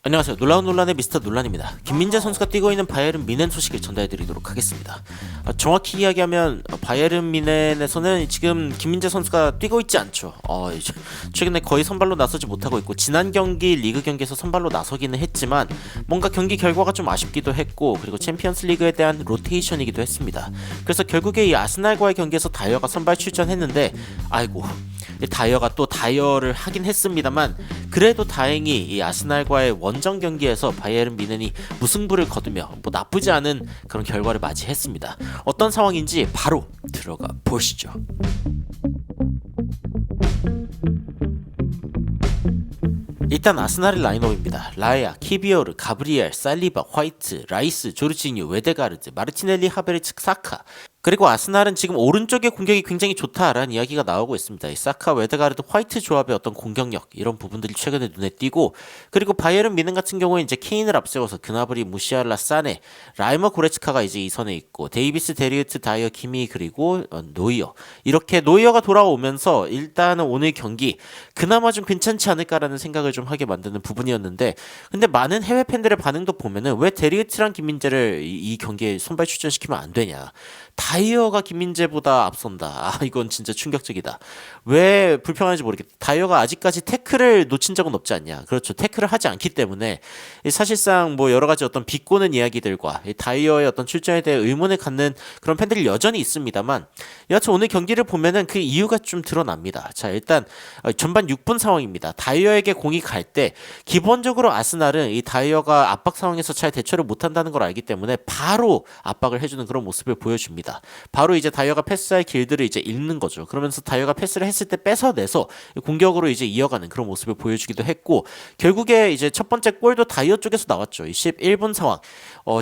안녕하세요. 놀라운 논란의 미스터 논란입니다. 김민재 선수가 뛰고 있는 바이에른 미넨 소식을 전달해드리도록 하겠습니다. 정확히 이야기하면 바이에른 미넨에서는 지금 김민재 선수가 뛰고 있지 않죠. 최근에 거의 선발로 나서지 못하고 있고, 지난 경기 리그 경기에서 선발로 나서기는 했지만 뭔가 경기 결과가 좀 아쉽기도 했고, 그리고 챔피언스 리그에 대한 로테이션이기도 했습니다. 그래서 결국에 이 아스날과의 경기에서 다이어가 선발 출전했는데, 아이고, 다이어가 또 다이어를 하긴 했습니다만, 그래도 다행히 이 아스날과의 원정 경기에서 바이에른 미넨이 무승부를 거두며 나쁘지 않은 그런 결과를 맞이했습니다. 어떤 상황인지 바로 들어가 보시죠. 일단 아스날의 라인업입니다. 라야, 키비어르, 가브리엘, 살리바, 화이트, 라이스, 조르지뉴, 웨데가르드, 마르티넬리, 하베르츠, 사카. 그리고 아스날은 지금 오른쪽의 공격이 굉장히 좋다라는 이야기가 나오고 있습니다. 이 사카, 웨데가르드, 화이트 조합의 어떤 공격력, 이런 부분들이 최근에 눈에 띄고, 그리고 바이에른 미넨 같은 경우에 이제 케인을 앞세워서 그나브리, 무시알라, 사네, 라이머, 고레츠카가 이제 이 선에 있고, 데이비스, 데리우트, 다이어, 키미, 그리고 노이어, 이렇게 노이어가 돌아오면서 일단은 오늘 경기 그나마 좀 괜찮지 않을까라는 생각을 좀 하게 만드는 부분이었는데, 근데 많은 해외 팬들의 반응도 보면은 왜 데리우트랑 김민재를 이 경기에 선발 출전시키면 안 되냐, 다이어가 김민재보다 앞선다. 이건 진짜 충격적이다. 왜 불평하는지 모르겠다. 다이어가 아직까지 태클을 놓친 적은 없지 않냐. 그렇죠. 태클을 하지 않기 때문에 사실상 뭐 여러 가지 어떤 비꼬는 이야기들과 다이어의 어떤 출전에 대해 의문을 갖는 그런 팬들이 여전히 있습니다만, 여하튼 오늘 경기를 보면은 그 이유가 좀 드러납니다. 자, 일단 전반 6분 상황입니다. 다이어에게 공이 갈 때 기본적으로 아스날은 이 다이어가 압박 상황에서 잘 대처를 못한다는 걸 알기 때문에 바로 압박을 해주는 그런 모습을 보여줍니다. 바로 이제 다이어가 패스할 길들을 이제 읽는 거죠. 그러면서 다이어가 패스를 했을 때 뺏어내서 공격으로 이제 이어가는 그런 모습을 보여주기도 했고, 결국에 이제 첫 번째 골도 다이어 쪽에서 나왔죠. 11분 상황.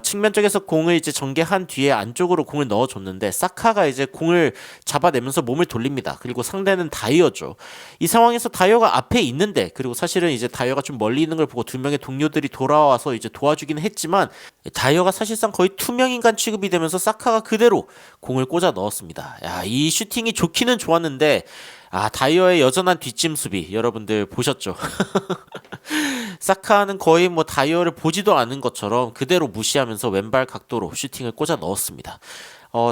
측면 쪽에서 공을 이제 전개한 뒤에 안쪽으로 공을 넣어줬는데, 사카가 이제 공을 잡아내면서 몸을 돌립니다. 그리고 상대는 다이어죠. 이 상황에서 다이어가 앞에 있는데, 그리고 사실은 이제 다이어가 좀 멀리 있는 걸 보고 두 명의 동료들이 돌아와서 이제 도와주긴 했지만, 다이어가 사실상 거의 투명인간 취급이 되면서 사카가 그대로 공을 꽂아 넣었습니다. 야, 이 슈팅이 좋기는 좋았는데, 다이어의 여전한 뒷짐 수비 여러분들 보셨죠? 사카는 거의 뭐 다이어를 보지도 않은 것처럼 그대로 무시하면서 왼발 각도로 슈팅을 꽂아 넣었습니다.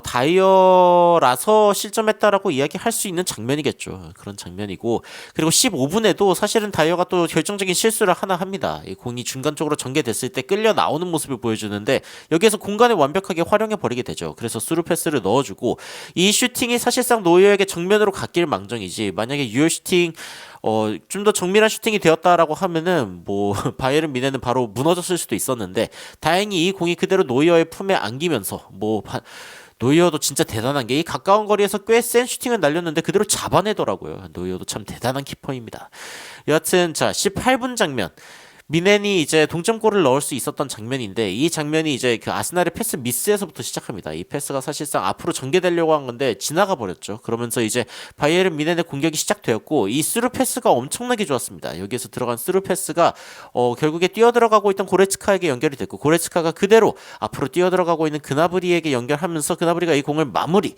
다이어라서 실점했다라고 이야기할 수 있는 장면이겠죠. 그런 장면이고, 그리고 15분에도 사실은 다이어가 또 결정적인 실수를 하나 합니다. 이 공이 중간 쪽으로 전개됐을 때 끌려 나오는 모습을 보여주는데, 여기에서 공간을 완벽하게 활용해 버리게 되죠. 그래서 스루 패스를 넣어주고, 이 슈팅이 사실상 노이어에게 정면으로 갔길 망정이지, 만약에 유효 슈팅 좀 더 정밀한 슈팅이 되었다라고 하면은 뭐 바이에른 미넨은 바로 무너졌을 수도 있었는데, 다행히 이 공이 그대로 노이어의 품에 안기면서 노이어도 진짜 대단한 게, 이 가까운 거리에서 꽤 센 슈팅을 날렸는데 그대로 잡아내더라고요. 노이어도 참 대단한 키퍼입니다. 여하튼 자, 18분 장면. 미넨이 이제 동점골을 넣을 수 있었던 장면인데, 이 장면이 이제 그 아스날의 패스 미스에서부터 시작합니다. 이 패스가 사실상 앞으로 전개되려고 한 건데 지나가 버렸죠. 그러면서 이제 바이에른 미넨의 공격이 시작되었고, 이 스루 패스가 엄청나게 좋았습니다. 여기에서 들어간 스루 패스가 결국에 뛰어들어가고 있던 고레츠카에게 연결이 됐고, 고레츠카가 그대로 앞으로 뛰어들어가고 있는 그나브리에게 연결하면서 그나브리가 이 공을 마무리.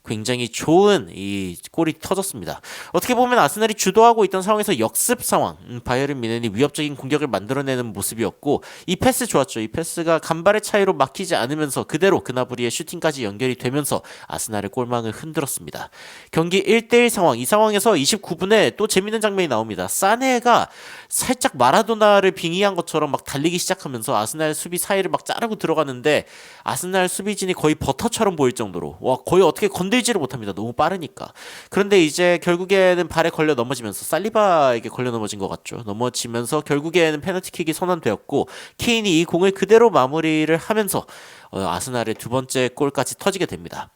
굉장히 좋은 이 골이 터졌습니다. 어떻게 보면 아스날이 주도하고 있던 상황에서 역습 상황, 바이에른 미넨이 위협적인 공격을 만들어내는 모습이었고, 이 패스 좋았죠. 이 패스가 간발의 차이로 막히지 않으면서 그대로 그나브리의 슈팅까지 연결이 되면서 아스날의 골망을 흔들었습니다. 경기 1대1 상황, 이 상황에서 29분에 또 재밌는 장면이 나옵니다. 사네가 살짝 마라도나를 빙의한 것처럼 막 달리기 시작하면서 아스날 수비 사이를 막 자르고 들어가는데, 아스날 수비진이 거의 버터처럼 보일 정도로 거의 어떻게 건들지를 못합니다. 너무 빠르니까. 그런데 이제 결국에는 발에 걸려 넘어지면서 살리바에게 걸려 넘어진 것 같죠. 넘어지면서 결국에는 페널티킥이 선언되었고, 케인이 이 공을 그대로 마무리를 하면서 아스날의 두 번째 골까지 터지게 됩니다.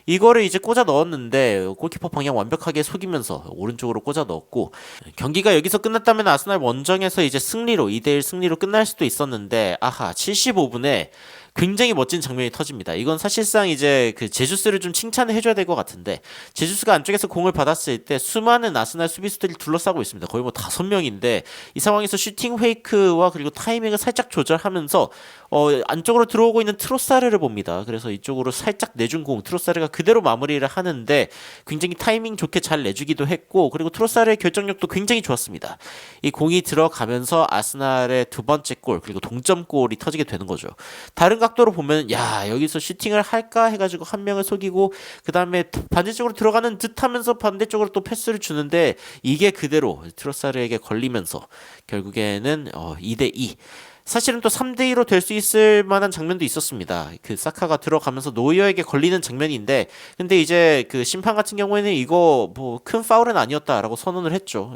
이거를 이제 꽂아 넣었는데 골키퍼 방향 완벽하게 속이면서 오른쪽으로 꽂아 넣었고, 경기가 여기서 끝났다면 아스날 원정에서 이제 승리로 2대1 승리로 끝날 수도 있었는데, 75분에 굉장히 멋진 장면이 터집니다. 이건 사실상 이제 그 제주스를 좀 칭찬을 해줘야 될 것 같은데 제주스가 안쪽에서 공을 받았을 때 수많은 아스날 수비수들이 둘러싸고 있습니다. 거의 뭐 5명인데 이 상황에서 슈팅 페이크와 그리고 타이밍을 살짝 조절하면서 안쪽으로 들어오고 있는 트로사르를 봅니다. 그래서 이쪽으로 살짝 내준 공 트로사르가 그대로 마무리를 하는데 굉장히 타이밍 좋게 잘 내주기도 했고 그리고 트로사르의 결정력도 굉장히 좋았습니다. 이 공이 들어가면서 아스날의 두 번째 골 그리고 동점골이 터지게 되는 거죠. 다른 각도로 보면 야 여기서 슈팅을 할까 해가지고 한 명을 속이고 그 다음에 반대쪽으로 들어가는 듯하면서 반대쪽으로 또 패스를 주는데 이게 그대로 트로사르에게 걸리면서 결국에는 2대2 사실은 또 3대2로 될 수 있을 만한 장면도 있었습니다. 그 사카가 들어가면서 노이어에게 걸리는 장면인데 근데 이제 그 심판 같은 경우에는 이거 뭐 큰 파울은 아니었다라고 선언을 했죠.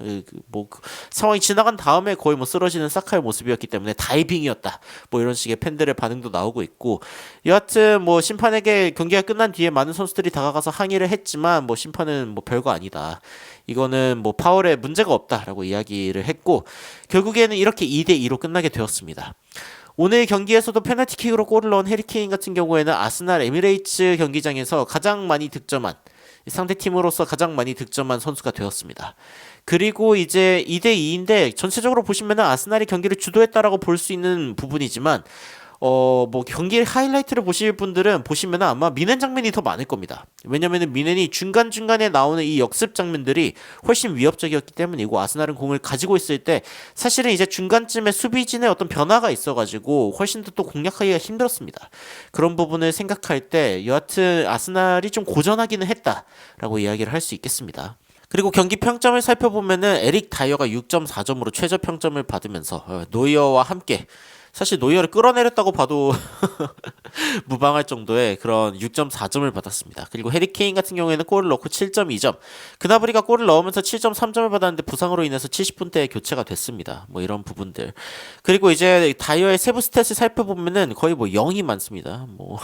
상황이 지나간 다음에 거의 뭐 쓰러지는 사카의 모습이었기 때문에 다이빙이었다. 뭐 이런 식의 팬들의 반응도 나오고 있고 여하튼 뭐 심판에게 경기가 끝난 뒤에 많은 선수들이 다가가서 항의를 했지만 뭐 심판은 뭐 별거 아니다. 이거는 뭐 파울에 문제가 없다라고 이야기를 했고 결국에는 이렇게 2대2로 끝나게 되었습니다. 오늘 경기에서도 페널티킥으로 골을 넣은 해리 케인 같은 경우에는 아스날 에미레이츠 경기장에서 가장 많이 득점한 상대팀으로서 가장 많이 득점한 선수가 되었습니다. 그리고 이제 2대2인데 전체적으로 보시면은 아스날이 경기를 주도했다라고 볼 수 있는 부분이지만 뭐 경기 하이라이트를 보실 분들은 보시면 아마 미넨 장면이 더 많을 겁니다. 왜냐면은 미넨이 중간중간에 나오는 이 역습 장면들이 훨씬 위협적이었기 때문이고 아스날은 공을 가지고 있을 때 사실은 이제 중간쯤에 수비진의 어떤 변화가 있어가지고 훨씬 더 또 공략하기가 힘들었습니다. 그런 부분을 생각할 때 여하튼 아스날이 좀 고전하기는 했다라고 이야기를 할 수 있겠습니다. 그리고 경기 평점을 살펴보면은 에릭 다이어가 6.4점으로 최저 평점을 받으면서 노이어와 함께 사실 노이어를 끌어내렸다고 봐도 무방할 정도의 그런 6.4점을 받았습니다. 그리고 해리 케인 같은 경우에는 골을 넣고 7.2점, 그나브리가 골을 넣으면서 7.3점을 받았는데 부상으로 인해서 70분대에 교체가 됐습니다. 뭐 이런 부분들. 그리고 이제 다이어의 세부 스탯을 살펴보면은 거의 뭐 0이 많습니다. 뭐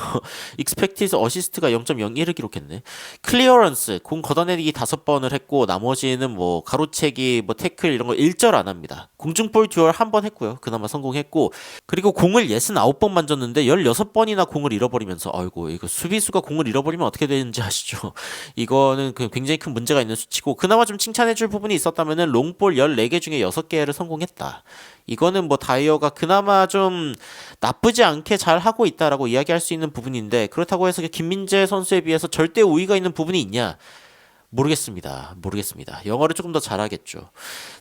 익스펙티드 어시스트가 0.01을 기록했네. 클리어런스 공 걷어내기 5번을 했고 나머지는 뭐 가로채기, 뭐 태클 이런 거 일절 안 합니다. 공중볼 듀얼 한 번 했고요. 그나마 성공했고 그리고 공을 69번 만졌는데 16번이나 공을 잃어버리면서 아이고 이거 수비수가 공을 잃어버리면 어떻게 되는지 아시죠? 이거는 굉장히 큰 문제가 있는 수치고 그나마 좀 칭찬해줄 부분이 있었다면은 롱볼 14개 중에 6개를 성공했다. 이거는 뭐 다이어가 그나마 좀 나쁘지 않게 잘 하고 있다라고 이야기할 수 있는 부분인데 그렇다고 해서 김민재 선수에 비해서 절대 우위가 있는 부분이 있냐? 모르겠습니다. 영어를 조금 더 잘하겠죠.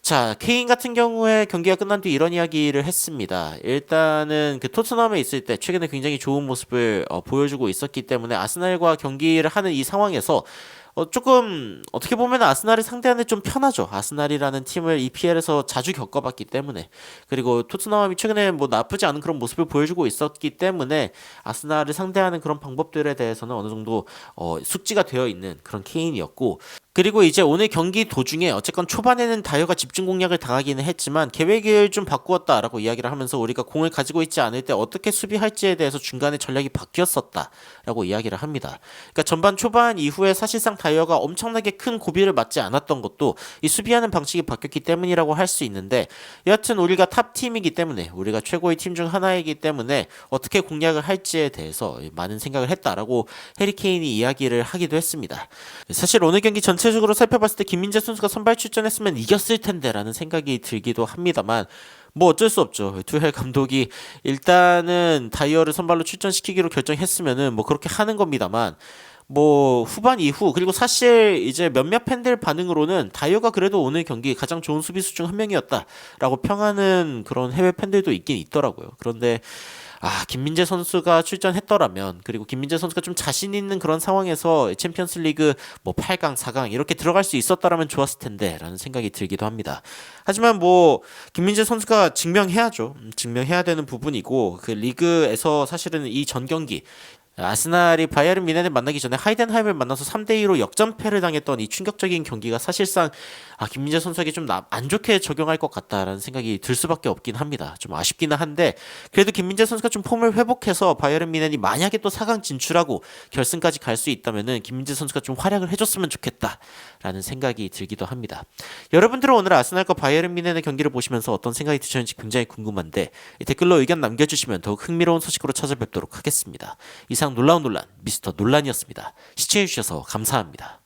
자, 케인 같은 경우에 경기가 끝난 뒤 이런 이야기를 했습니다. 일단은 그 토트넘에 있을 때 최근에 굉장히 좋은 모습을 보여주고 있었기 때문에 아스날과 경기를 하는 이 상황에서 조금 어떻게 보면 아스날을 상대하는 좀 편하죠. 아스날이라는 팀을 EPL에서 자주 겪어봤기 때문에 그리고 토트넘이 최근에 뭐 나쁘지 않은 그런 모습을 보여주고 있었기 때문에 아스날을 상대하는 그런 방법들에 대해서는 어느 정도 숙지가 되어 있는 그런 케인이었고 그리고 이제 오늘 경기 도중에 어쨌건 초반에는 다이어가 집중 공략을 당하기는 했지만 계획을 좀 바꾸었다라고 이야기를 하면서 우리가 공을 가지고 있지 않을 때 어떻게 수비할지에 대해서 중간에 전략이 바뀌었었다라고 이야기를 합니다. 그러니까 전반 초반 이후에 사실상 다이어가 엄청나게 큰 고비를 맞지 않았던 것도 이 수비하는 방식이 바뀌었기 때문이라고 할 수 있는데 여하튼 우리가 탑팀이기 때문에 우리가 최고의 팀 중 하나이기 때문에 어떻게 공략을 할지에 대해서 많은 생각을 했다라고 해리 케인이 이야기를 하기도 했습니다. 사실 오늘 경기 전체적으로 살펴봤을 때 김민재 선수가 선발 출전했으면 이겼을 텐데라는 생각이 들기도 합니다만 뭐 어쩔 수 없죠. 투헬 감독이 일단은 다이어를 선발로 출전시키기로 결정했으면은 뭐 그렇게 하는 겁니다만 뭐 후반 이후 그리고 사실 이제 몇몇 팬들 반응으로는 다이어가 그래도 오늘 경기 가장 좋은 수비수 중 한 명이었다라고 평하는 그런 해외 팬들도 있긴 있더라고요. 그런데 김민재 선수가 출전했더라면 그리고 김민재 선수가 좀 자신 있는 그런 상황에서 챔피언스 리그 뭐 8강, 4강 이렇게 들어갈 수 있었다라면 좋았을 텐데 라는 생각이 들기도 합니다. 하지만 뭐 김민재 선수가 증명해야죠. 증명해야 되는 부분이고 그 리그에서 사실은 이 전 경기 아스날이 바이에른 뮌헨을 만나기 전에 하이덴하임을 만나서 3대2로 역전패를 당했던 이 충격적인 경기가 사실상 김민재 선수에게 좀 안 좋게 적용할 것 같다라는 생각이 들 수밖에 없긴 합니다. 좀 아쉽기는 한데 그래도 김민재 선수가 좀 폼을 회복해서 바이에른 뮌헨이 만약에 또 4강 진출하고 결승까지 갈 수 있다면은 김민재 선수가 좀 활약을 해줬으면 좋겠다라는 생각이 들기도 합니다. 여러분들은 오늘 아스날과 바이에른 뮌헨의 경기를 보시면서 어떤 생각이 드셨는지 굉장히 궁금한데 댓글로 의견 남겨주시면 더욱 흥미로운 소식으로 찾아뵙도록 하겠습니다. 이상 놀라운 논란 미스터 논란이었습니다. 시청해주셔서 감사합니다.